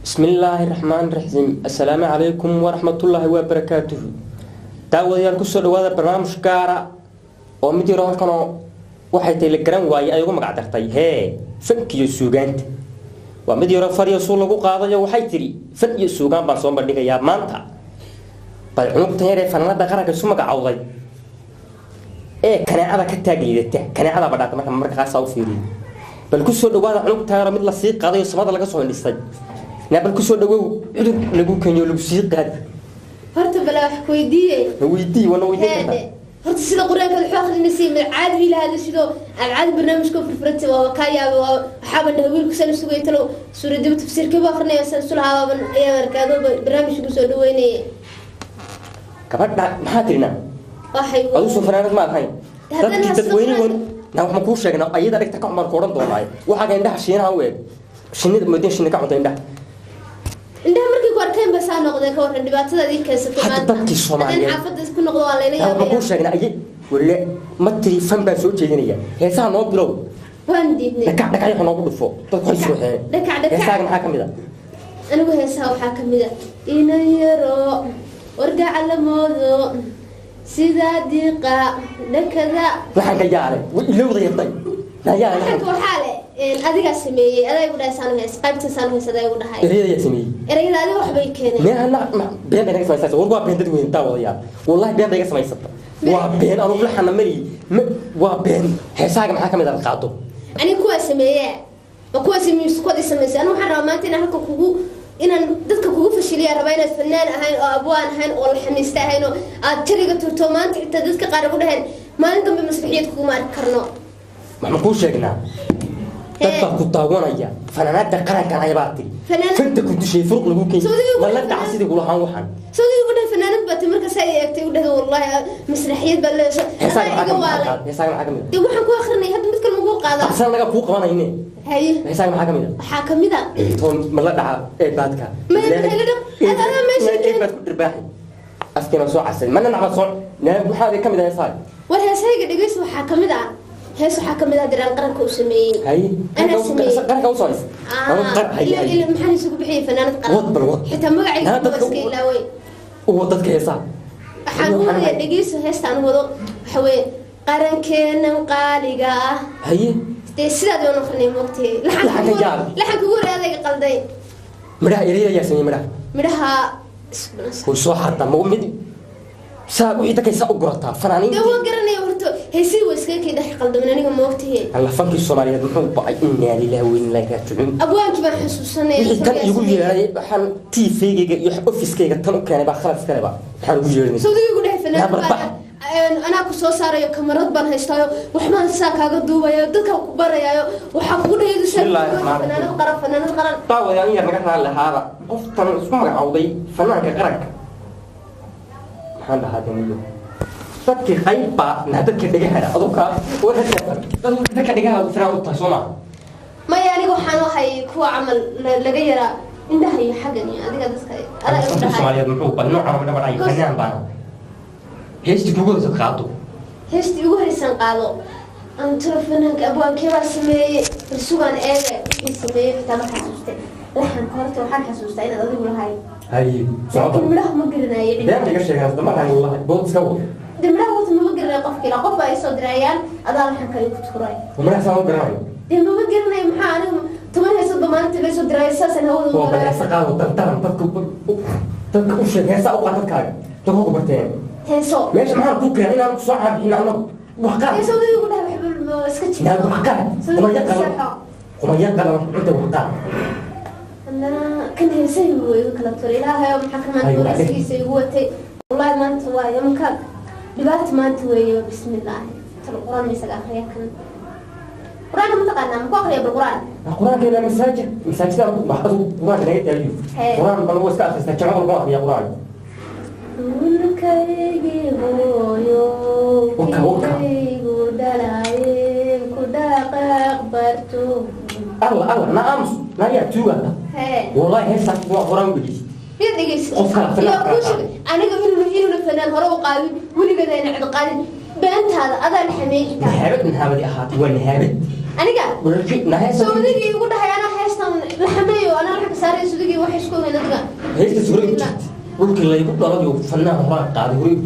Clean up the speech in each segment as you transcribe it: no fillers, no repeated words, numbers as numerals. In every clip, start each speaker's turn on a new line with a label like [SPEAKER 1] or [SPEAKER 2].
[SPEAKER 1] بسم الله الرحمن الرحيم السلام عليكم ورحمة الله وبركاته داوديال كسو دوادا برنامج كارا oo mid yar halkan waxay telegram waay ay ugu magac dartay fankiyo suugaanta waa mid yar fariyo soo lagu qaadayo waxay tiri fan iyo suugaan baan soo bandhigayaa maanta bal cunugtan yar ee fanada qaranka soo magacawday kanaacada ka taageerata kanaacada badhaata marka qaas u fiiriyo bal ku soo dhawaada cunugtaara mid la sii qaadayo samada laga soo hindhisay nabal ku soo dhawow cudub lagu kanyo lagu sii qaad
[SPEAKER 2] horta bala wax ku weydiiyay
[SPEAKER 1] wana weydiiyay
[SPEAKER 2] horta sida quraanka wuxuu akhrinayay caad wiil hada sido alcaad barnaamijka furfurta waa ka yaabo waxaba dhawiil ku san sugay talo suurada tafsiirka baa akhrinayay sulhaaban ee markaado barnaamijku soo dhaweynay
[SPEAKER 1] gabadha maxaa tirina
[SPEAKER 2] waxay
[SPEAKER 1] adu soo fanaanad ma ahayn dadweyne waxaan kuu sheegnaa ayada dhigta ka cumar kooran doonaa waxa ay indhaha shiinaha u eeg shinida moodin shinida ka cunta
[SPEAKER 2] indhaha markii ku arkeen baa saa noqday ka waran dhibaatada ay keensatay maanta
[SPEAKER 1] dadkii Soomaaliyeed
[SPEAKER 2] xaafadda ku noqdo waa leeyahay
[SPEAKER 1] waxaan kuu sheegnaa ay wala ma tiri fan baa soo jeedinaya heesaha noo bilow
[SPEAKER 2] waan diidnay
[SPEAKER 1] dhaka ay noogu dhufo dadku ay soo xeeyeen heesaha maxaa kamid ah
[SPEAKER 2] anigu heesaha waxaa kamid ah inay yaro warga calamoodo sida diiqa dhakada
[SPEAKER 1] waxaan ka yaalay ilowda yatay
[SPEAKER 2] waxaan ku xaale adiga sameeyay aday u dhaasaan hees qaybta saan hees aday u dhahay
[SPEAKER 1] ereyada sameeyay
[SPEAKER 2] ereyada adiga wax bay keeneen
[SPEAKER 1] meena been ay sameeyay war waa been dad weyn taawada wallahi been ay sameeyay waa been anu la xanamay waa been heesaha maxaa kamid ah qaado
[SPEAKER 2] ani kuwa sameeyay ma kuwa sameeyay isku sameeyay anu waxaan rabaa maanta inaan halka kugu inaan dadka kugu fashiliya rabaa inaad fanaan ahayn oo abwaan ahayn oo la xamiista ahayn oo aad tiriga turto maanta inta dadka qaar ugu dhahan maalin dambe masraxiyad kugu maar karno
[SPEAKER 1] maxaan kuu sheegnaa dadka ku daawanaya fanaanada qaranka ay baati fanta ku dishay furq lagu keenay wala tacsidiga lahaan waxaan
[SPEAKER 2] soo ugu dhahay fanaanad baati marka say eegtay u dhahay wallahi masraxiyad bal
[SPEAKER 1] heesaha maxaa kamid
[SPEAKER 2] ah waxaan ku akhrinay hadda mid kale ugu qaada
[SPEAKER 1] asan laga ku qabanayne
[SPEAKER 2] haye
[SPEAKER 1] heesaha maxaa kamid ah
[SPEAKER 2] waxa kamid ah
[SPEAKER 1] toon ma la dhaca baadka
[SPEAKER 2] ana meesha
[SPEAKER 1] baad ku dirbaaxay askana soo casay mana nacba soo waxaa kamid ah heesaha
[SPEAKER 2] war heesayga dhageyso waxa kamid ah hees waxa kamid ah diraan qaranka u sameeyay
[SPEAKER 1] hay
[SPEAKER 2] ana sameeyay
[SPEAKER 1] qaranka u soo
[SPEAKER 2] qar hay maxay isugu bixiyay fanaanad qaran xitaa magaciisa waa iska ilaaway
[SPEAKER 1] oo dadka heesaa
[SPEAKER 2] waxaan u leeyahay dhageyso heestaan wado waxa weey qarankeena qaaliga ah
[SPEAKER 1] hay
[SPEAKER 2] sidaad oo noqonay moogtay laxan kugu raadayga qalday
[SPEAKER 1] midhaha ereyada yaa sameeyay midhaha ku soo xarta ma mid saab uu idaka isa u gurata fanaaniin
[SPEAKER 2] dawoo garanay horto heesii way iska kii dhax qaldamin aniga moogtay
[SPEAKER 1] alla fanki Soomaaliyeed muxuu bacay inna lillahi wa inna ilayhi raaji'uun
[SPEAKER 2] abwaanki baan xusuusanay
[SPEAKER 1] tan igu yeeray waxaan TV-gayga iyo office-kayga tan u keenay baa khalas kale baa waxaan ugu yeeray
[SPEAKER 2] Saudi ugu dhahay fanaan أنا كسر سارة كاميرات بنهستايو وحنا ساكا قدوبة يا دكا كبار يا وحقول هيد الشيء فنان القرن
[SPEAKER 1] طاوة يعني نحن على هذا أفتن اسمه عوضي فنان كقرك هذا ميو تذكر خيبة نهدك دقيقة أذكر ولا تذكر دقيقة وثنا وتصنع
[SPEAKER 2] ما يعني وحنا هاي كوا عمل لغيره إنده هي حاجة يعني هذيك دسكاي
[SPEAKER 1] أنا أقول سؤال يدمحو النوع من الوضعي فنان بانو هيستي كوغو تقاطو
[SPEAKER 2] هيستي ugu heysan qaado anto fanaanka abwaanka waa sameeyay suugan eega sameeyay tama xasuustay waxaan korto waxaan xasuustaa inaad adigu lahaay
[SPEAKER 1] hay
[SPEAKER 2] sabab midhaha ma garanay
[SPEAKER 1] daan laga sheegay hadda ma aan wallahi bood sawo
[SPEAKER 2] dimraha wata ma garanay qofkii la qof ay soo dirayaan adaa waxaan kale ku tuuray
[SPEAKER 1] wamana sawo garanay
[SPEAKER 2] ma garanay maxaa anigu toban heesad bamaanta la soo diray saasan hawada
[SPEAKER 1] oo bal saqaado tantan dadku u sheegay saa u qadadkaaga dadku ku barteen
[SPEAKER 2] heeso
[SPEAKER 1] meesha maxaa ku keenay inaan soo caabixin annagu wax qaad
[SPEAKER 2] heeso dadku ku dhahay waxba iska jira
[SPEAKER 1] wax qaad kuma yaqaan inta wax qaad
[SPEAKER 2] أنا كان هيسوي وكلا ترى لا هي محكمة ورئيس يسوي والله ما أنت ويا مكان دبارت ما أنت ويا بسم الله ترى القرآن يسأل أخريا كان القرآن متقنا مقاقريا بالقرآن
[SPEAKER 1] القرآن كذا مساجد محفظ القرآن لا يتألف القرآن بل هو استأخذ استجمع القرآن يا قرآن
[SPEAKER 2] ولكيجي هويو ولكيجو دلائم كداق برتو
[SPEAKER 1] الله لا أمس لا يأتوها والله هسه هو قرآن بيجي
[SPEAKER 2] يدقيس يا كوش أنا قبل إنه الفنان هرو قاوي ولي بدأ ينعد قاوي بنت هذا أذا الحميد
[SPEAKER 1] نهابت من هذا أخاتي ونهابت
[SPEAKER 2] أنا قال
[SPEAKER 1] ولكن نهاية
[SPEAKER 2] سودي يقول ده أنا حاسة لحمي وانا راح صار يسودي وحش كون ندغا
[SPEAKER 1] هيك سوري قلت لي يقول ضرب فنان راق قاعد يقول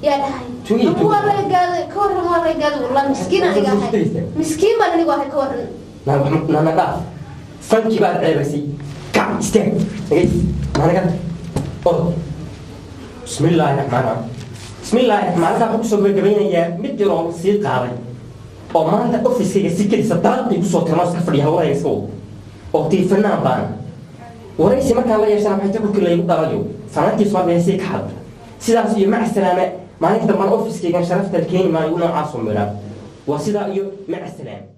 [SPEAKER 2] يا دحي هو رجال كور هو رجال والله مسكين انا قاعد مسكين ما انا قاعد كور
[SPEAKER 1] انا قاعد فنكي بعد عيبسي كعب استنى ما انا قاعد بسم الله الرحمن الرحيم بسم الله الرحمن الرحيم waxaan soo gabagabeynaya mid yar oo sii qaaday oo maanta office-kayga si kaliya daaqay ku soo tirnaa iska fadhiya haweenaysa oo telefoonaan baan waraysi markaan la yeeshay waxay tabu kale igu dhalayo fanaantii soo bixisay ka xad sidaas iyo mac salaame maalinta man office-kayga sharafta keenay ma igu noocaas oo meelaa waa sida iyo mac salaame